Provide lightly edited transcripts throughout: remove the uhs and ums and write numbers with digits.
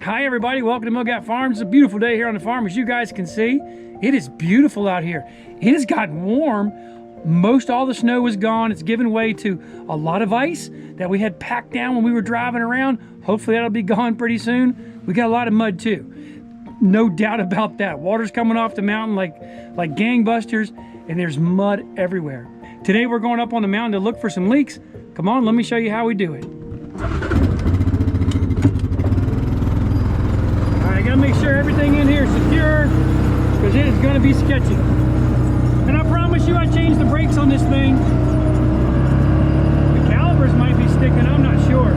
Hi everybody, welcome to Milgat Farms. It's a beautiful day here on the farm. As you guys can see, it is beautiful out here. It has gotten warm. Most all the snow is gone. It's given way to a lot of ice that we had packed down when we were driving around. Hopefully that'll be gone pretty soon. We got a lot of mud too. No doubt about that. Water's coming off the mountain like gangbusters, and there's mud everywhere. Today we're going up on the mountain to look for some leaks. Come on, let me show you how we do it. I gotta make sure everything in here is secure because it is gonna be sketchy. And I promise you I changed the brakes on this thing. The calipers might be sticking, I'm not sure.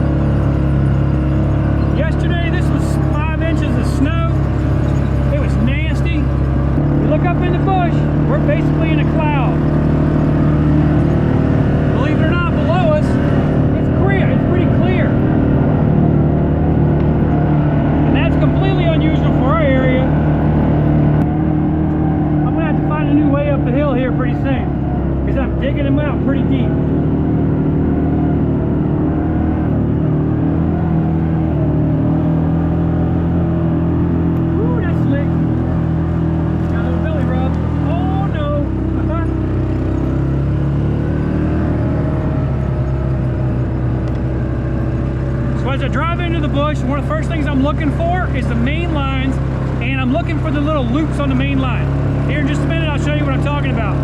Yesterday this was 5 inches of snow. It was nasty. You look up in the bush, we're basically in a cloud. Believe it or not, below us, it's clear, it's pretty clear. Completely unusual for our area. I'm gonna have to find a new way up the hill here pretty soon because I'm digging them out pretty deep. Ooh, that's slick. Got a little belly rub. Oh no. So as I drive into the bush, one of the first things I'm looking for is the main lines, and I'm looking for the little loops on the main line. Here in just a minute, I'll show you what I'm talking about.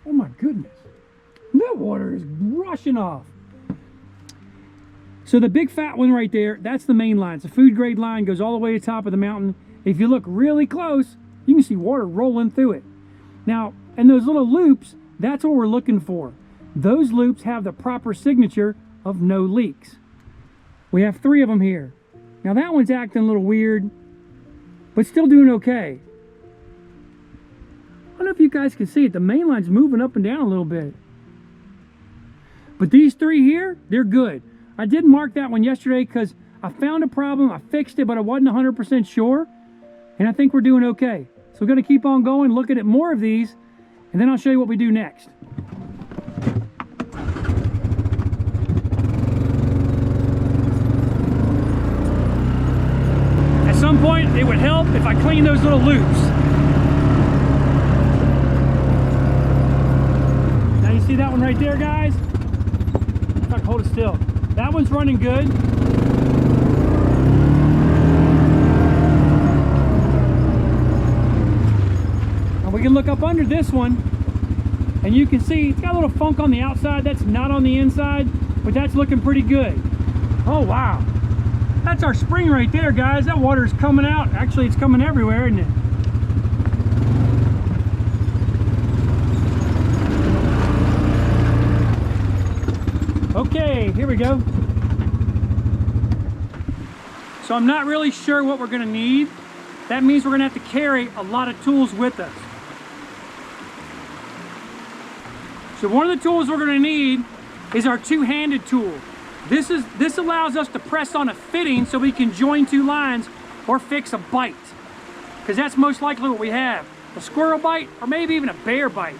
Oh my goodness, that water is rushing off. So the big fat one right there, that's the main line. It's a food grade line, goes all the way to the top of the mountain. If you look really close, you can see water rolling through it. Now, and those little loops, that's what we're looking for. Those loops have the proper signature of no leaks. We have 3 of them here. Now that one's acting a little weird, but still doing okay. I don't know if you guys can see it. The main line's moving up and down a little bit. But these 3 here, they're good. I did mark that one yesterday because I found a problem. I fixed it, but I wasn't 100% sure. And I think we're doing okay. So we're going to keep on going, looking at more of these, and then I'll show you what we do next. At some point, it would help if I clean those little loops. Now you see that one right there, guys? If I can hold it still. That one's running good. We can look up under this one and you can see it's got a little funk on the outside. That's not on the inside, but that's looking pretty good. Oh wow, that's our spring right there, guys. That water is coming out. Actually, it's coming everywhere, isn't it? Okay, here we go. So I'm not really sure what we're going to need. That means we're going to have to carry a lot of tools with us. So one of the tools we're going to need is our two-handed tool. This allows us to press on a fitting so we can join 2 lines or fix a bite. Because that's most likely what we have. A squirrel bite or maybe even a bear bite.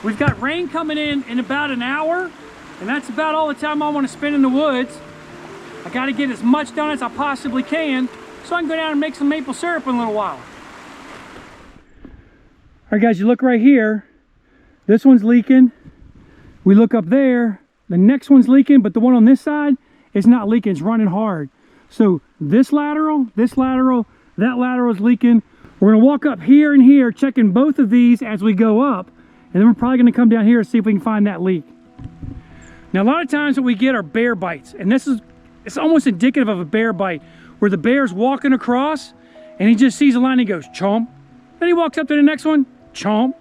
We've got rain coming in about an hour. And that's about all the time I want to spend in the woods. I got to get as much done as I possibly can so I can go down and make some maple syrup in a little while. All right, guys, you look right here. This one's leaking. We look up there. The next one's leaking, but the one on this side is not leaking. It's running hard. So this lateral, that lateral is leaking. We're going to walk up here and here, checking both of these as we go up. And then we're probably going to come down here and see if we can find that leak. Now, a lot of times what we get are bear bites, and it's almost indicative of a bear bite, where the bear's walking across, and he just sees a line and he goes, chomp. Then he walks up to the next one, chomp.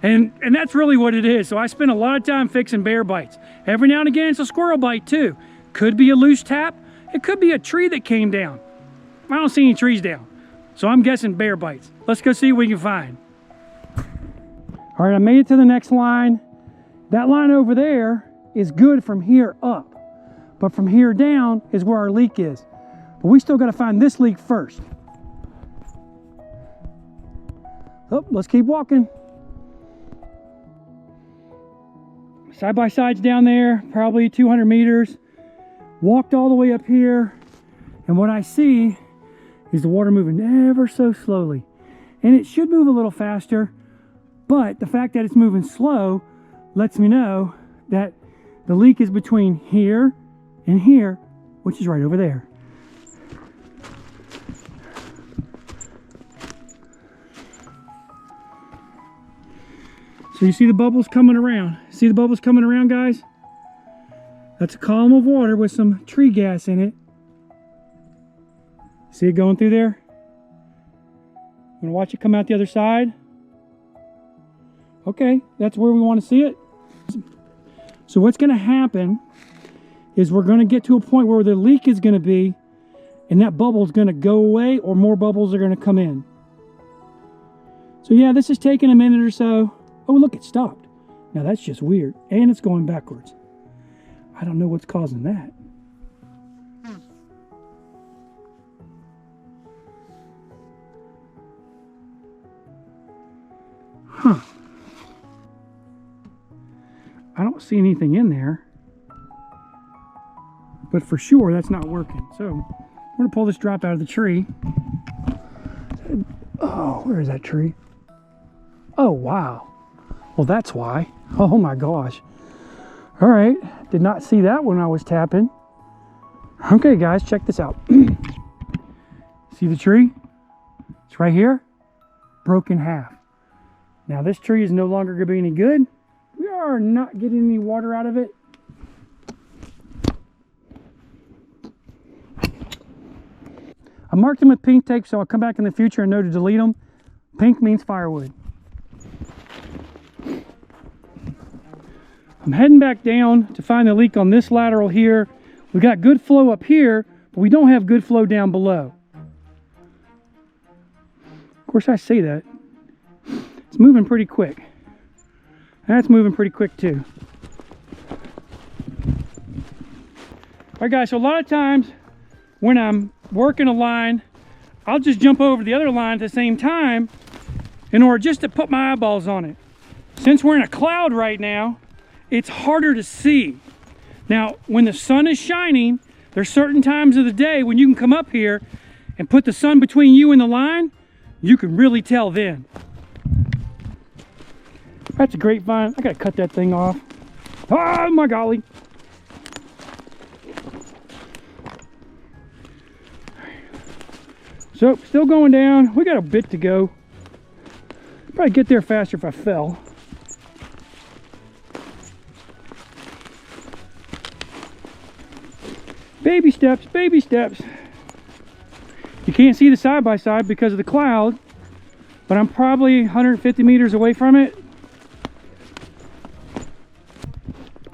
And that's really what it is. So I spend a lot of time fixing bear bites. Every now and again, it's a squirrel bite too. Could be a loose tap. It could be a tree that came down. I don't see any trees down. So I'm guessing bear bites. Let's go see what we can find. All right, I made it to the next line. That line over there is good from here up, but from here down is where our leak is. But we still got to find this leak first. Oh, let's keep walking. Side by sides down there, probably 200 meters. Walked all the way up here, and what I see is the water moving ever so slowly. And it should move a little faster, but the fact that it's moving slow lets me know that the leak is between here and here, which is right over there. So you see the bubbles coming around. See the bubbles coming around, guys? That's a column of water with some tree gas in it. See it going through there? I'm gonna watch it come out the other side. Okay, that's where we want to see it. So what's gonna happen is we're gonna get to a point where the leak is gonna be, and that bubble is gonna go away, or more bubbles are gonna come in. So yeah, this is taking a minute or so. Oh, look, it stopped. Now that's just weird. And it's going backwards. I don't know what's causing that. Huh. I don't see anything in there. But for sure, that's not working. So, I'm going to pull this drop out of the tree. Oh, where is that tree? Oh, wow. Well, that's why. Oh my gosh. All right, did not see that when I was tapping. Okay, guys, check this out. See the tree? It's right here, broken in half. Now this tree is no longer gonna be any good. We are not getting any water out of it. I marked them with pink tape so I'll come back in the future and know to delete them. Pink means firewood. I'm heading back down to find the leak on this lateral here. We got good flow up here, but we don't have good flow down below. Of course, I say that. It's moving pretty quick. That's moving pretty quick too. All right, guys, so a lot of times when I'm working a line, I'll just jump over the other line at the same time in order just to put my eyeballs on it. Since we're in a cloud right now, it's harder to see. Now, when the sun is shining, there's certain times of the day when you can come up here and put the sun between you and the line, you can really tell then. That's a grapevine. I gotta cut that thing off. Oh my golly. So, still going down. We got a bit to go. Probably get there faster if I fell. Baby steps, baby steps. You can't see the side-by-side because of the cloud, but I'm probably 150 meters away from it.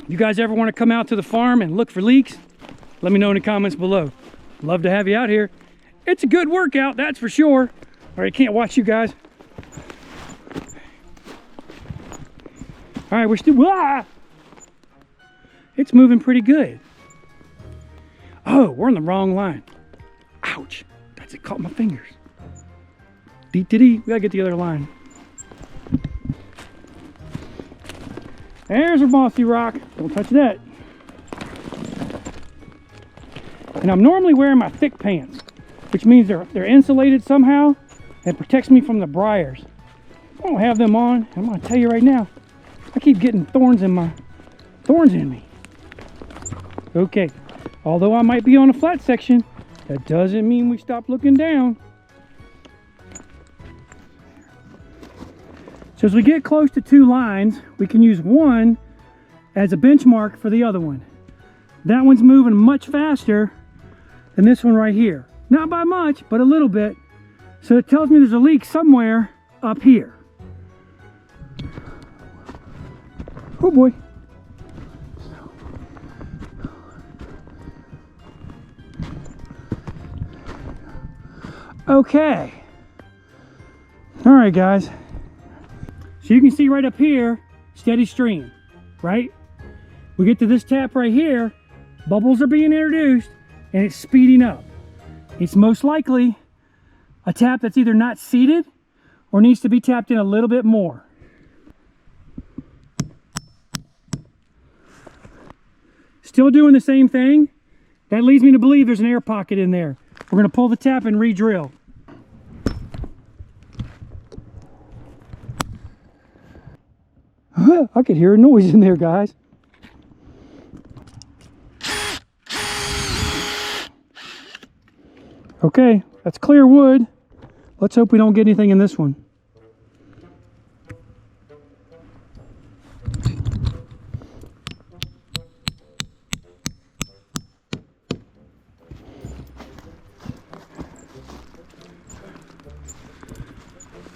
You guys ever want to come out to the farm and look for leaks? Let me know in the comments below. Love to have you out here. It's a good workout, that's for sure. Or I can't watch you guys. All right, we're still, it's moving pretty good. Oh, we're on the wrong line. Ouch, that's it, caught my fingers. Dee-dee-dee, we gotta get the other line. There's our mossy rock, don't touch that. And I'm normally wearing my thick pants, which means they're insulated somehow and protects me from the briars. I don't have them on, I'm gonna tell you right now, I keep getting thorns in me. Okay. Although I might be on a flat section, that doesn't mean we stop looking down. So as we get close to two lines, we can use one as a benchmark for the other one. That one's moving much faster than this one right here. Not by much, but a little bit. So it tells me there's a leak somewhere up here. Oh boy. Okay. All right, guys. So you can see right up here, steady stream. right? We get to this tap right here, bubbles are being introduced and it's speeding up. It's most likely a tap that's either not seated or needs to be tapped in a little bit more. Still doing the same thing. That leads me to believe there's an air pocket in there. We're going to pull the tap and re-drill. I could hear a noise in there, guys. Okay, that's clear wood. Let's hope we don't get anything in this one.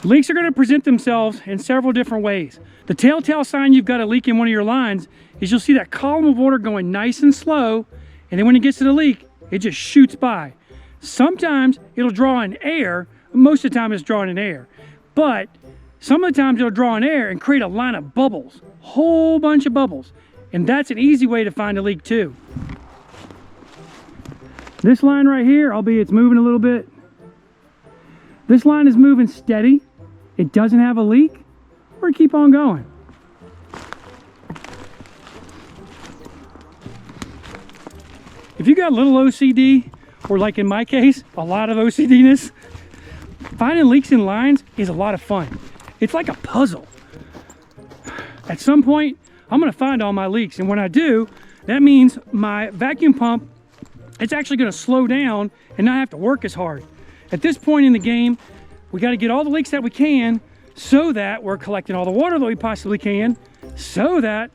Leaks are going to present themselves in several different ways. The telltale sign you've got a leak in one of your lines is you'll see that column of water going nice and slow, and then when it gets to the leak, it just shoots by. Sometimes it'll draw in air, most of the time it's drawing in air, but some of the times it'll draw in air and create a line of bubbles, whole bunch of bubbles, and that's an easy way to find a leak too. This line right here, albeit it's moving a little bit, this line is moving steady. It doesn't have a leak. We're gonna keep on going. If you got little OCD, or like in my case, a lot of OCD-ness, finding leaks in lines is a lot of fun. It's like a puzzle. At some point, I'm gonna find all my leaks, and when I do, that means my vacuum pump, it's actually gonna slow down and not have to work as hard. At this point in the game, we got to get all the leaks that we can so that we're collecting all the water that we possibly can, so that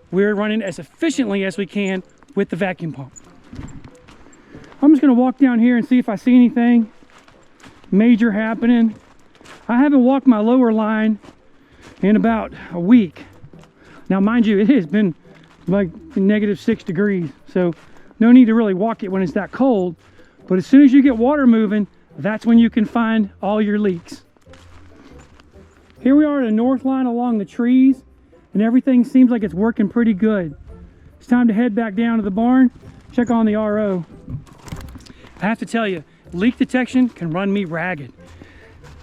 we're running as efficiently as we can with the vacuum pump. I'm just going to walk down here and see if I see anything major happening. I haven't walked my lower line in about a week. Now, mind you, it has been like -6 degrees, so no need to really walk it when it's that cold. But as soon as you get water moving, that's when you can find all your leaks. Here we are at a north line along the trees, and everything seems like it's working pretty good. It's time to head back down to the barn, check on the RO. I have to tell you, leak detection can run me ragged.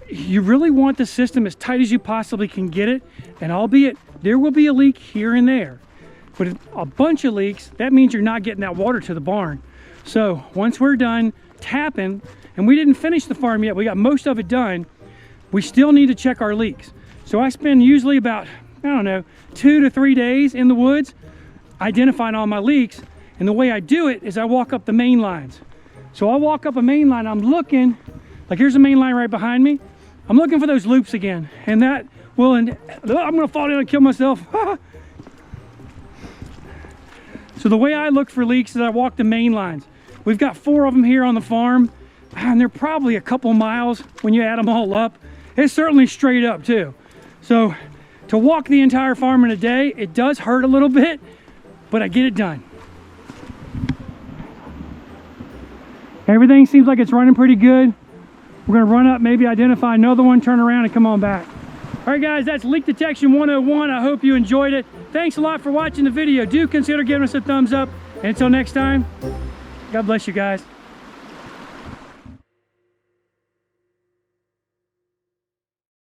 You really want the system as tight as you possibly can get it, and albeit there will be a leak here and there, but a bunch of leaks, that means you're not getting that water to the barn. So once we're done tapping, and we didn't finish the farm yet, we got most of it done, we still need to check our leaks. So I spend usually about, I don't know, 2 to 3 days in the woods identifying all my leaks, and the way I do it is I walk up the main lines. So I'll walk up a main line, I'm looking, like here's a main line right behind me, I'm looking for those loops again, and that will, I'm gonna fall down and kill myself. So the way I look for leaks is I walk the main lines. We've got 4 of them here on the farm, and they're probably a couple miles when you add them all up. It's certainly straight up too. So to walk the entire farm in a day, it does hurt a little bit, but I get it done. Everything seems like it's running pretty good. We're gonna run up, maybe identify another one, turn around and come on back. All right guys, that's Leak Detection 101. I hope you enjoyed it. Thanks a lot for watching the video. Do consider giving us a thumbs up. And until next time, God bless you guys.